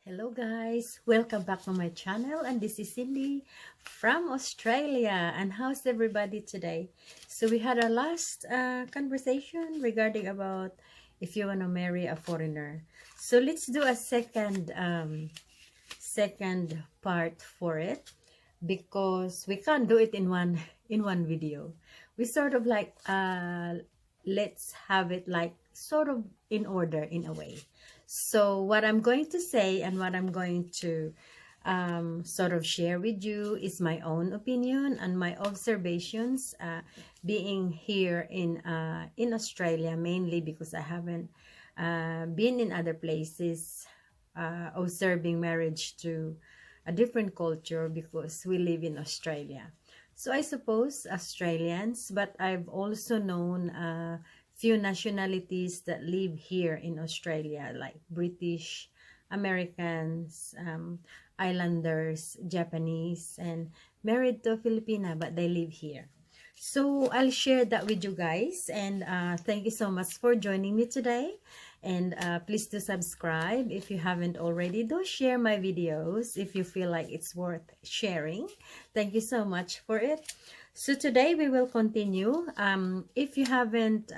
Hello guys, welcome back to my channel, and this is Cindy from Australia. And how's everybody today? So we had our last conversation regarding about if you want to marry a foreigner. So let's do a second part for it, because we can't do it in one video. We sort of like let's have it like sort of in order in a way. So what I'm going to say and what I'm going to sort of share with you is my own opinion and my observations, being here in Australia, mainly because I haven't been in other places observing marriage to a different culture, because we live in Australia. So I suppose Australians, but I've also known few nationalities that live here in Australia, like British, Americans, Islanders, Japanese, and married to a Filipina, but they live here. So I'll share that with you guys, and thank you so much for joining me today. And please do subscribe if you haven't already. Do share my videos if you feel like it's worth sharing. Thank you so much for it. So today we will continue. If you haven't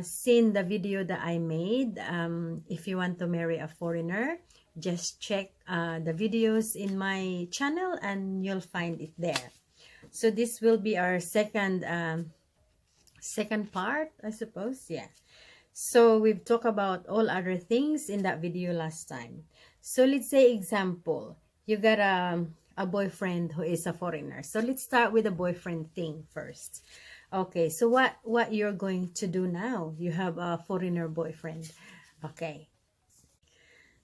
seen the video that I made, if you want to marry a foreigner, just check the videos in my channel and you'll find it there. So this will be our second part, I suppose. Yeah. So we've talked about all other things in that video last time. So let's say example, you got a boyfriend who is a foreigner. So let's start with the boyfriend thing first. Okay, so what you're going to do now? You have a foreigner boyfriend. Okay.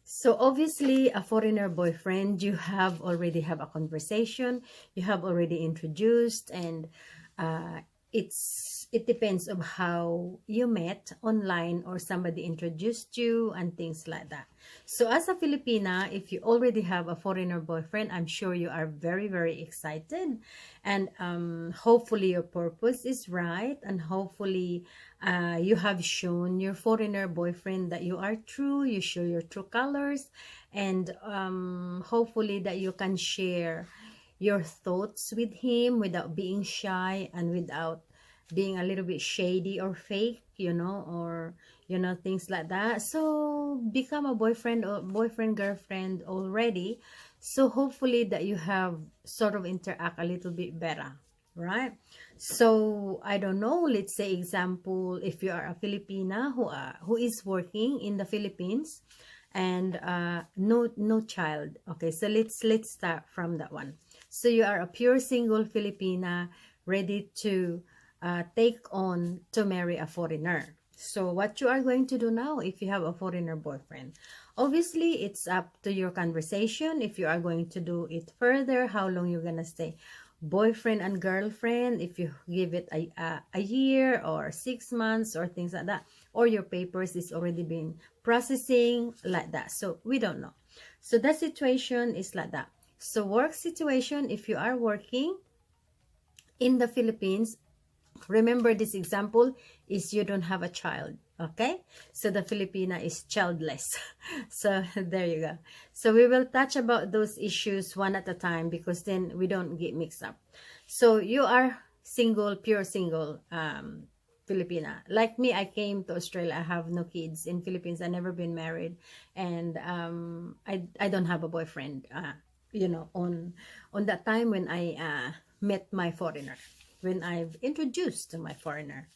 So obviously a foreigner boyfriend, you have already have a conversation, you have already introduced, and it depends on how you met online or somebody introduced you and things like that. So as a Filipina, if you already have a foreigner boyfriend, I'm sure you are very, very excited, and hopefully your purpose is right, and hopefully you have shown your foreigner boyfriend that you are true, you show your true colors, and hopefully that you can share your thoughts with him without being shy and without being a little bit shady or fake, or things like that. So become a boyfriend or girlfriend already, so hopefully that you have sort of interact a little bit better, right? So I don't know, let's say example, if you are a Filipina who is working in the Philippines and no child. Okay, so let's start from that one. So you are a pure single Filipina ready to take on to marry a foreigner. So what you are going to do now if you have a foreigner boyfriend? Obviously, it's up to your conversation if you are going to do it further, how long you're gonna stay boyfriend and girlfriend, if you give it a year or 6 months or things like that, or your papers is already been processing like that. So we don't know. So that situation is like that. So work situation, if you are working in the Philippines, remember this example is you don't have a child. Okay, so the Filipina is childless. So there you go. So we will touch about those issues one at a time, because then we don't get mixed up. So you are single, pure single Filipina. Like me, I came to Australia. I have no kids in Philippines. I never been married, and I don't have a boyfriend. On that time when I met my foreigner, when I've introduced to my foreigner.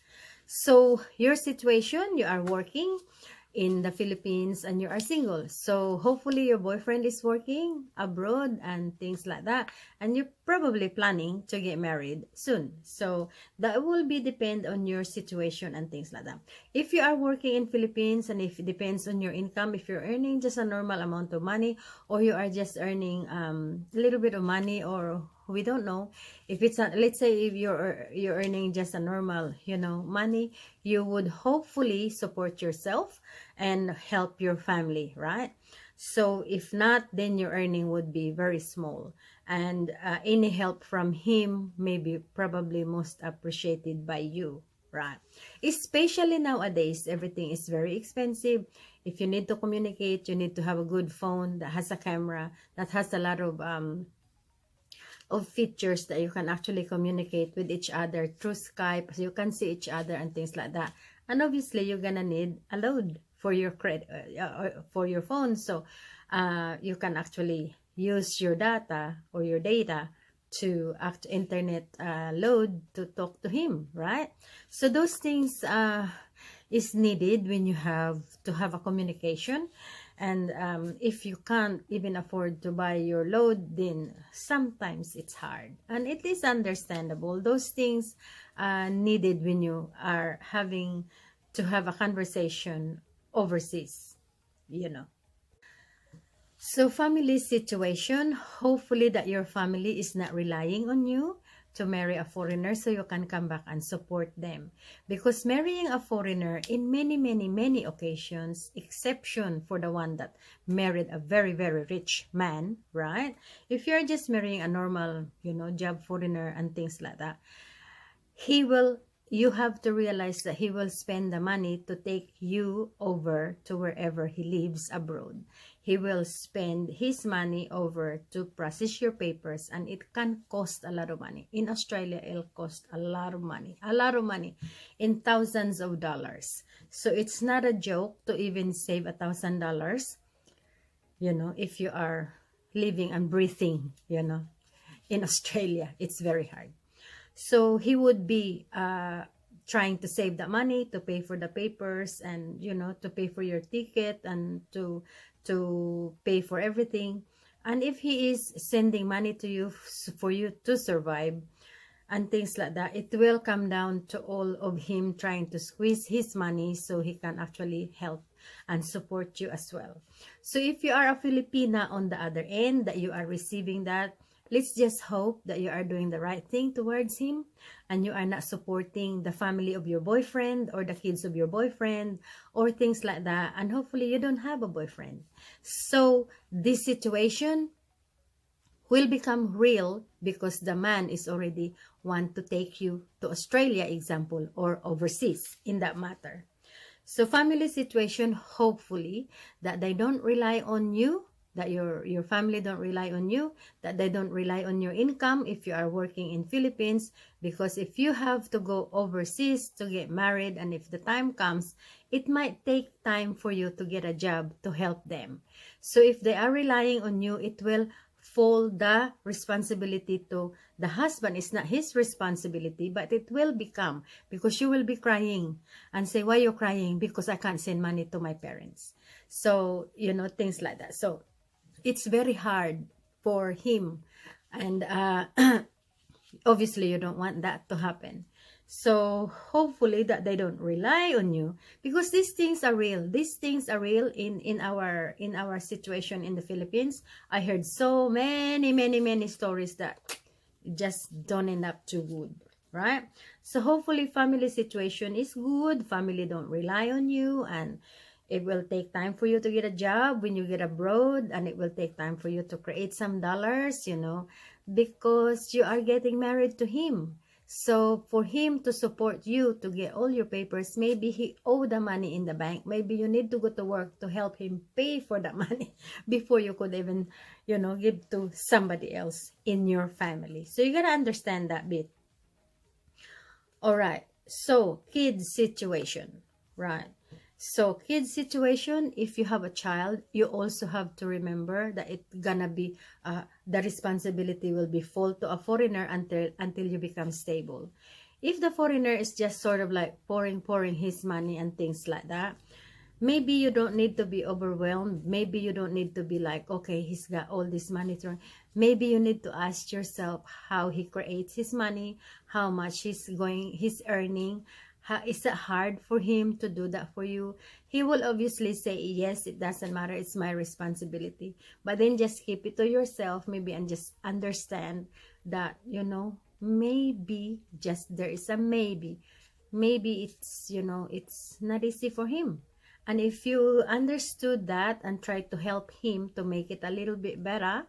So your situation, you are working in the Philippines and you are single. So hopefully your boyfriend is working abroad and things like that, and you're probably planning to get married soon. So that will be depend on your situation and things like that. If you are working in Philippines, and if it depends on your income, if you're earning just a normal amount of money, or you are just earning a little bit of money, or we don't know, if it's let's say if you're earning just a normal money, you would hopefully support yourself and help your family, right? So if not, then your earning would be very small, and any help from him may be probably most appreciated by you. right? Especially nowadays, everything is very expensive. If you need to communicate, you need to have a good phone that has a camera, that has a lot of features that you can actually communicate with each other through Skype, so you can see each other and things like that. And obviously, you're gonna need a load for your for your phone, so you can actually use your data or your data to act internet load to talk to him, right? So those things is needed when you have to have a communication. And if you can't even afford to buy your load, then sometimes it's hard. And it is understandable. Those things are needed when you are having to have a conversation overseas, you know. So family situation, hopefully that your family is not relying on you to marry a foreigner so you can come back and support them. Because marrying a foreigner in many occasions, exception for the one that married a very rich man, right? If you're just marrying a normal, you know, job foreigner and things like that, you have to realize that he will spend the money to take you over to wherever he lives abroad. He will spend his money over to process your papers, and it can cost a lot of money. In Australia, it'll cost a lot of money, in thousands of dollars. So it's not a joke to even save $1,000, you know, if you are living and breathing, you know, in Australia. It's very hard. So he would be trying to save the money to pay for the papers, and you know, to pay for your ticket, and to pay for everything. And if he is sending money to you for you to survive and things like that, it will come down to all of him trying to squeeze his money so he can actually help and support you as well. So if you are a Filipina on the other end, that you are receiving that, let's just hope that you are doing the right thing towards him, and you are not supporting the family of your boyfriend or the kids of your boyfriend or things like that. And hopefully you don't have a boyfriend. So this situation will become real because the man is already want to take you to Australia, example, or overseas in that matter. So family situation, hopefully that they don't rely on you, that your family don't rely on you, that they don't rely on your income if you are working in Philippines. Because if you have to go overseas to get married, and if the time comes, it might take time for you to get a job to help them. So if they are relying on you, it will fall the responsibility to the husband. It's not his responsibility, but it will become, because you will be crying and say, why you crying? Because I can't send money to my parents. So, you know, things like that. So it's very hard for him, and obviously you don't want that to happen. So hopefully that they don't rely on you, because these things are real. These things are real in our situation in the Philippines. I heard so many stories that just don't end up too good, right? So hopefully family situation is good, family don't rely on you, and it will take time for you to get a job when you get abroad, and it will take time for you to create some dollars, you know, because you are getting married to him. So for him to support you to get all your papers, maybe he owed the money in the bank. Maybe you need to go to work to help him pay for that money before you could even, you know, give to somebody else in your family. So you gotta understand that bit. All right. So kids situation, right? So kids situation, if you have a child, you also have to remember that it's gonna be the responsibility will be fall to a foreigner until you become stable. If the foreigner is just sort of like pouring his money and things like that, maybe you don't need to be overwhelmed. Maybe you don't need to be like, okay, he's got all this money to earn. Maybe you need to ask yourself how he creates his money, how much he's earning. Is it hard for him to do that for you? He will obviously say, yes, it doesn't matter, it's my responsibility. But then just keep it to yourself, maybe, and just understand that, you know, maybe, just there is a maybe it's, you know, it's not easy for him. And if you understood that and try to help him to make it a little bit better,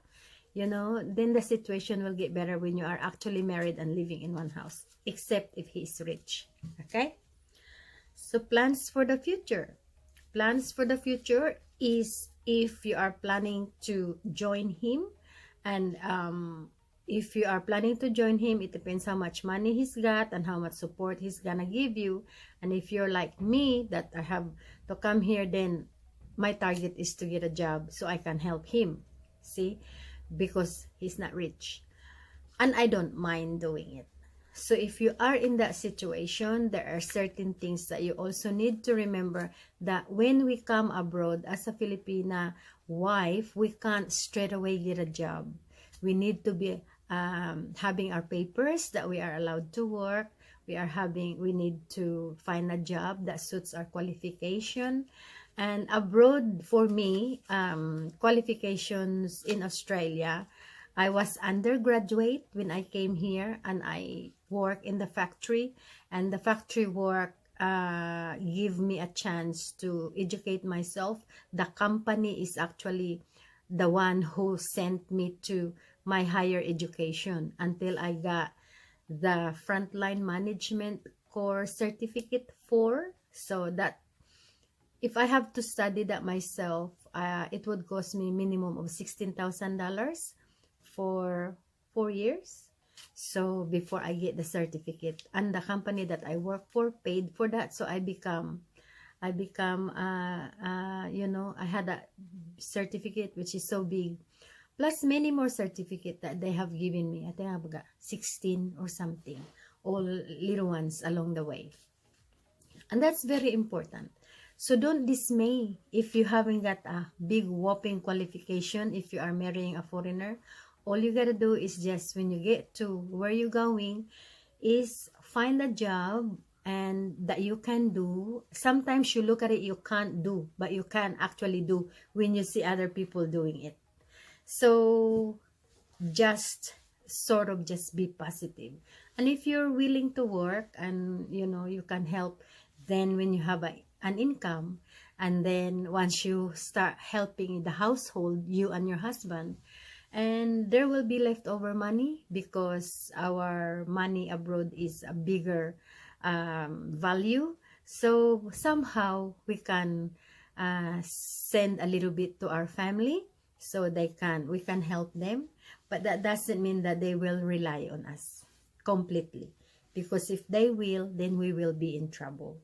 you know, then the situation will get better when you are actually married and living in one house. except if he is rich. Okay? So plans for the future. Plans for the future is if you are planning to join him, and if you are planning to join him, it depends how much money he's got and how much support he's gonna give you. And if you're like me, that I have to come here, then my target is to get a job so I can help him. See? Because he's not rich. And I don't mind doing it. So if you are in that situation, there are certain things that you also need to remember, that when we come abroad as a Filipina wife, we can't straight away get a job. We need to be having our papers that we are allowed to work. We need to find a job that suits our qualification. And abroad, for me, qualifications in Australia, I was undergraduate when I came here, and I work in the factory, and the factory work give me a chance to educate myself. The company is actually the one who sent me to my higher education until I got the frontline management course certificate 4. So that if I have to study that myself, it would cost me minimum of $16,000 for 4 years. So before I get the certificate, and the company that I work for paid for that, so I had a certificate which is so big, plus many more certificate that they have given me. I think I've got 16 or something, all little ones along the way, and that's very important. So don't dismay if you haven't got a big whopping qualification. If you are marrying a foreigner, all you gotta do is just, when you get to where you're going, is find a job and that you can do. Sometimes you look at it, you can't do, but you can actually do when you see other people doing it. So just sort of just be positive. And if you're willing to work and you can help, then when you have an income, and then once you start helping the household, you and your husband, and there will be leftover money, because our money abroad is a bigger value. So somehow we can send a little bit to our family, so we can help them. But that doesn't mean that they will rely on us completely, because if they will, then we will be in trouble.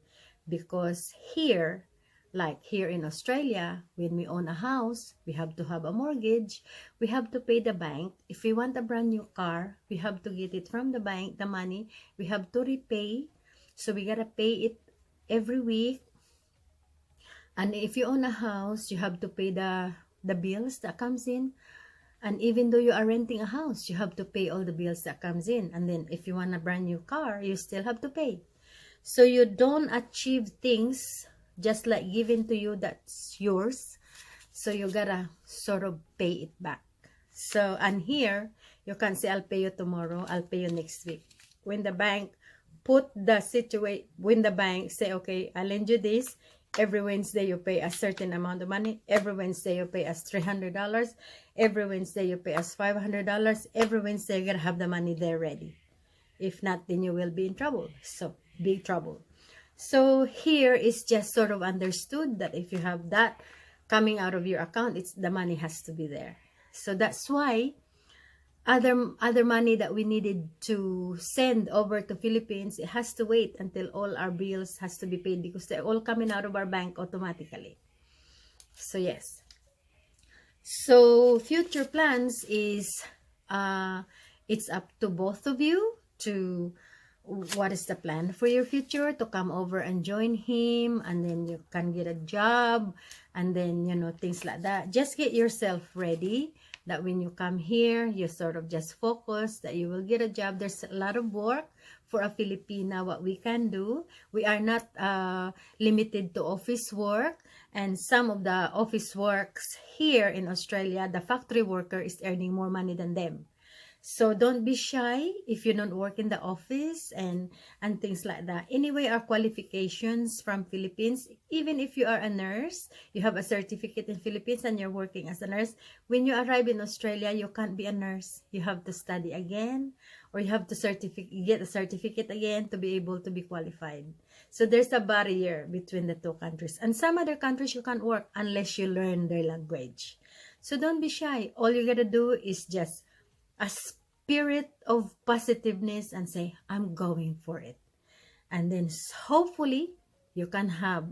Because here, like here in Australia, when we own a house, we have to have a mortgage. We have to pay the bank. If we want a brand new car, we have to get it from the bank, the money. We have to repay. So we gotta pay it every week. And if you own a house, you have to pay the bills that comes in. And even though you are renting a house, you have to pay all the bills that comes in. And then if you want a brand new car, you still have to pay. So you don't achieve things just like given to you that's yours. So you gotta sort of pay it back. So, and here, you can say, I'll pay you tomorrow, I'll pay you next week. When the bank when the bank say, okay, I'll lend you this, every Wednesday you pay a certain amount of money, every Wednesday you pay us $300, every Wednesday you pay us $500, every Wednesday you gotta have the money there ready. If not, then you will be in trouble. So, big trouble. So here is just sort of understood that if you have that coming out of your account, the money has to be there. So that's why other money that we needed to send over to Philippines, it has to wait until all our bills has to be paid, because they're all coming out of our bank automatically. So yes. So future plans is it's up to both of you to what is the plan for your future, to come over and join him, and then you can get a job, and then things like that. Just get yourself ready that when you come here, you sort of just focus that you will get a job. There's a lot of work for a Filipina. What we can do, we are not limited to office work, and some of the office works here in Australia, the factory worker is earning more money than them. So don't be shy if you don't work in the office and things like that. Anyway, our qualifications from Philippines, even if you are a nurse, you have a certificate in Philippines and you're working as a nurse, when you arrive in Australia, you can't be a nurse. You have to study again, or you have to get a certificate again to be able to be qualified. So there's a barrier between the two countries. And some other countries you can't work unless you learn their language. So don't be shy. All you gotta do is just a spirit of positiveness and say, I'm going for it. And then hopefully you can have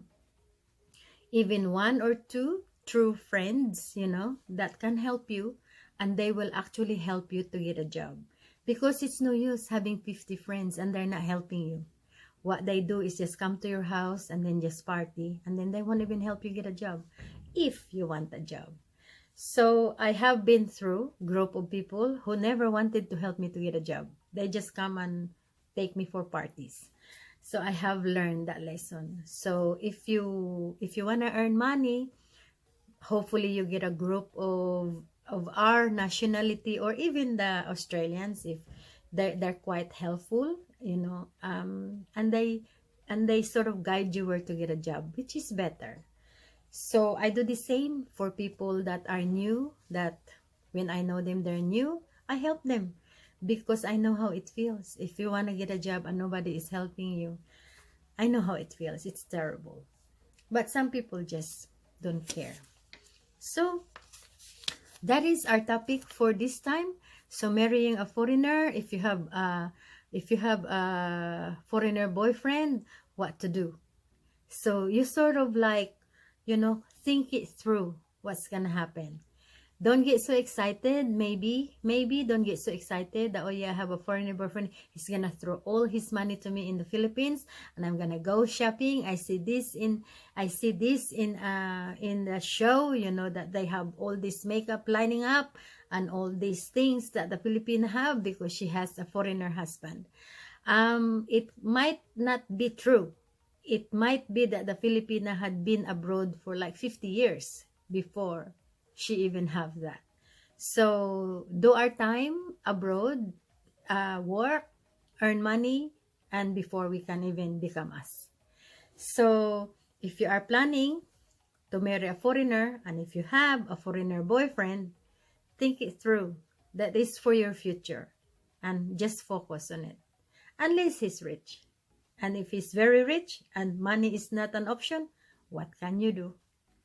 even one or two true friends, you know, that can help you, and they will actually help you to get a job. Because it's no use having 50 friends and they're not helping you. What they do is just come to your house and then just party, and then they won't even help you get a job if you want a job. So I have been through a group of people who never wanted to help me to get a job. They just come and take me for parties. So I have learned that lesson. So if you want to earn money, hopefully you get a group of our nationality, or even the Australians, if they're quite helpful, you know, and they sort of guide you where to get a job, which is better. So I do the same for people that are new, that when I know them, they're new, I help them because I know how it feels. If you want to get a job and nobody is helping you, I know how it feels. It's terrible. But some people just don't care. So that is our topic for this time. So marrying a foreigner, if you have a foreigner boyfriend, what to do? So you sort of like, you know, think it through what's gonna happen. Don't get so excited. Maybe don't get so excited that, oh yeah, I have a foreigner boyfriend, he's gonna throw all his money to me in the Philippines and I'm gonna go shopping. I see this in the show, you know, that they have all this makeup lining up and all these things that the Filipino have because she has a foreigner husband. It might not be true. It might be that the Filipina had been abroad for like 50 years before she even have that. So do our time abroad, work, earn money, and before we can even become us. So if you are planning to marry a foreigner, and if you have a foreigner boyfriend, think it through. That is for your future, and just focus on it. Unless he's rich. And if he's very rich and money is not an option, what can you do?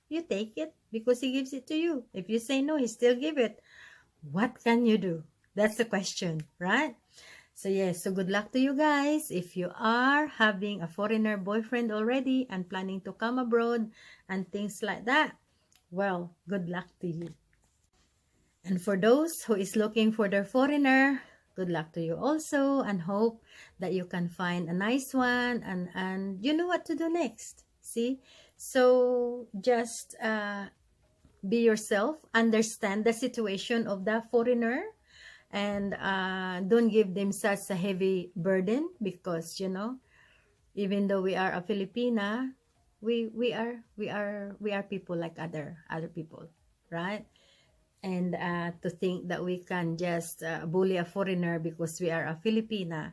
You take it because he gives it to you. If you say no, he still give it. What can you do? That's the question, right? So yes, so good luck to you guys. If you are having a foreigner boyfriend already and planning to come abroad and things like that, well, good luck to you. And for those who is looking for their foreigner, good luck to you also, and hope that you can find a nice one and you know what to do next. See? So just be yourself, understand the situation of that foreigner, and don't give them such a heavy burden, because you know, even though we are a Filipina, we are people like other people, right? And to think that we can just bully a foreigner because we are a Filipina,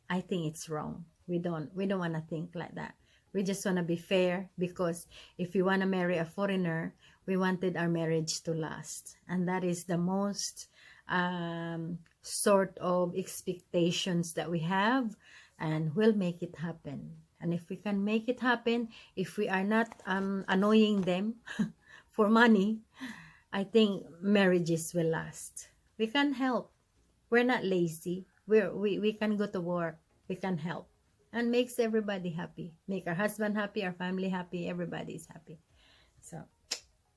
I think it's wrong. We don't want to think like that. We just want to be fair, because if we want to marry a foreigner, we wanted our marriage to last, and that is the most sort of expectations that we have, and we'll make it happen. And if we can make it happen, if we are not annoying them for money, I think marriages will last. We can help. We're not lazy. We can go to work. We can help. And makes everybody happy. Make our husband happy, our family happy, everybody's happy. So,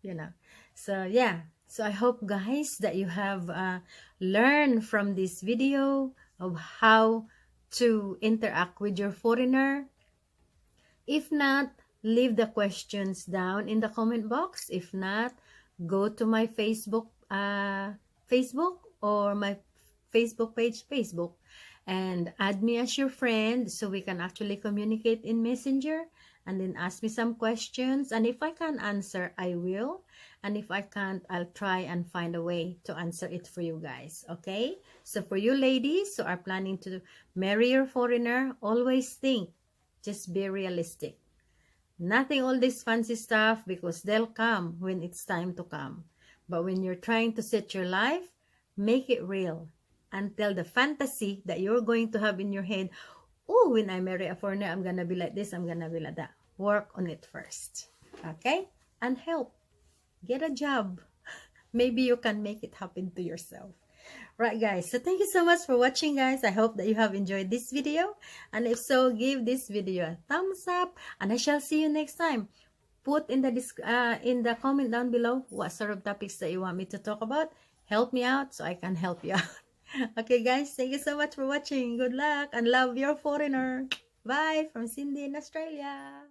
you know. So, yeah. So, I hope, guys, that you have learned from this video of how to interact with your foreigner. If not, leave the questions down in the comment box. If not, go to my Facebook or my Facebook page, and add me as your friend so we can actually communicate in Messenger, and then ask me some questions. And if I can answer, I will. And if I can't, I'll try and find a way to answer it for you guys. Okay? So for you ladies who are planning to marry your foreigner, always think, just be realistic. Nothing all this fancy stuff, because they'll come when it's time to come. But when you're trying to set your life, make it real. And tell the fantasy that you're going to have in your head, oh, when I marry a foreigner, I'm gonna be like this, I'm gonna be like that. Work on it first. Okay? And help. Get a job. Maybe you can make it happen to yourself. Right, guys, so thank you so much for watching, guys. I hope that you have enjoyed this video, and if so, give this video a thumbs up, and I shall see you next time. Put in the comment down below what sort of topics that you want me to talk about. Help me out so I can help you out. Okay, guys, thank you so much for watching. Good luck and love your foreigner. Bye from Cindy in Australia.